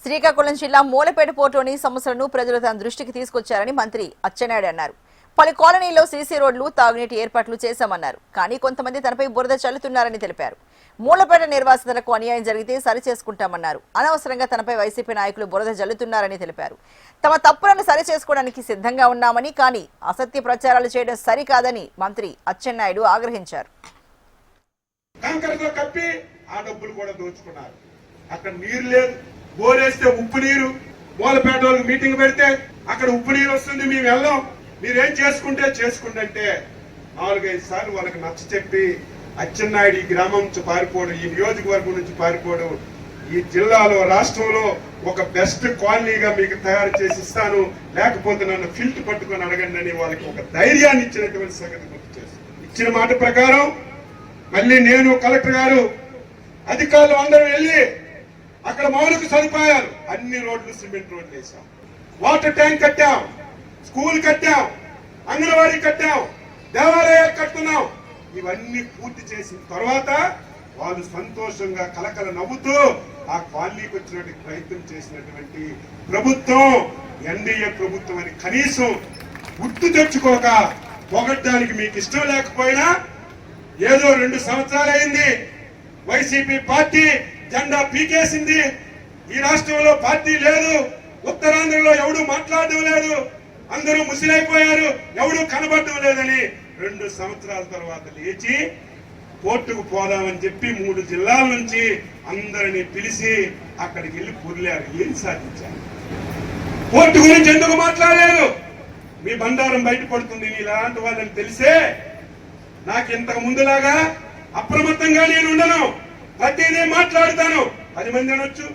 శ్రీకాకుళం జిల్లా మూలపేట పోర్టులోని సమస్యలను ప్రజలు తన దృష్టికి తీసుకొచ్చారని మంత్రి అచ్చెన్నాయుడు అన్నారు. పలు కాలనీల్లో సీసీ రోడ్లు, తాగునీటి ఏర్పాట్లు చేశామన్నారు. కానీ కొంతమంది తనపై బురద చల్లుతున్నారని తెలిపారు. మూలపేట నిర్వాసితులకు అన్యాయం జరిగితే సరిచేసుకుంటామన్నారు. అనవసరంగా తనపై వైసీపీ నాయకులు బురద జల్లుతున్నారని తెలిపారు. తమ తప్పులను సరిచేసుకోవడానికి సిద్ధంగా ఉన్నామని, కానీ అసత్య ప్రచారాలు చేయడం సరికాదని మంత్రి అచ్చెన్నాయుడు ఆగ్రహించారు. అక్కడ నీరు లేదు, బోరేస్తే ఉప్పు నీరు. మూలపేట వాళ్ళకి మీటింగ్ పెడితే అక్కడ ఉప్పు నీరు వస్తుంది, మేము వెళ్ళాం, మీరేం చేసుకుంటే 4-5 సార్లు వాళ్ళకి నచ్చ చెప్పి అచ్చెన్నాయుడు ఈ గ్రామం నుంచి పారిపోవడం, ఈ నియోజకవర్గం నుంచి పారిపోవడం, ఈ జిల్లాలో రాష్ట్రంలో ఒక బెస్ట్ కాలనీగా మీకు తయారు చేసి ఇస్తాను, లేకపోతే నన్ను ఫిల్ట్ పట్టుకొని అడగండి అని వాళ్ళకి ఒక ధైర్యాన్ని ఇచ్చినటువంటి సంగతి గుర్తు చేస్తాను. ఇచ్చిన మాట ప్రకారం మళ్ళీ నేను, కలెక్టర్ గారు, అధికారులు అందరూ వెళ్ళి అక్కడ మౌలిక సదుపాయాలు అన్ని రోడ్లు సిమెంట్ రోడ్లు వేసాం, వాటర్ ట్యాంక్ కట్టాం, స్కూల్ కట్టాం, అంగన్వాడీ కట్టాం, దేవాలయాలు కట్టుకున్నాం. ఇవన్నీ పూర్తి చేసిన తర్వాత వాళ్ళు సంతోషంగా కలకల నవ్వుతూ ఆ కాలనీకి వచ్చినట్టు ప్రయత్నం చేసినటువంటి ప్రభుత్వం ఎన్డీఏ ప్రభుత్వం అని కనీసం గుర్తు తెచ్చుకోక పొగడ్డానికి మీకు ఇష్టం లేకపోయినా, ఏదో 2 సంవత్సరాలు అయింది, వైసీపీ పార్టీ జెండా పీకేసింది, ఈ రాష్ట్రంలో పార్టీ లేదు, ఉత్తరాంధ్రలో ఎవడు మాట్లాడడం లేదు, అందరూ ముసిలైపోయారు, ఎవడు కనబడడం లేదని 2 సంవత్సరాల తర్వాత లేచి కోర్టుకు పోదామని చెప్పి 3 జిల్లాల నుంచి అందరినీ పిలిచి అక్కడికి వెళ్ళి పొర్లారు. ఏం సాధించారు? కోర్టు గురించి ఎందుకు మాట్లాడలేదు? మీ బండారం బయటపడుతుంది ఇలాంటి వాళ్ళని తెలిసే నాకు ఇంతకు ముందులాగా అప్రమత్తంగా నేను ఉండను, ప్రతిదీ మాట్లాడుతాను. 10 మంది అనొచ్చు,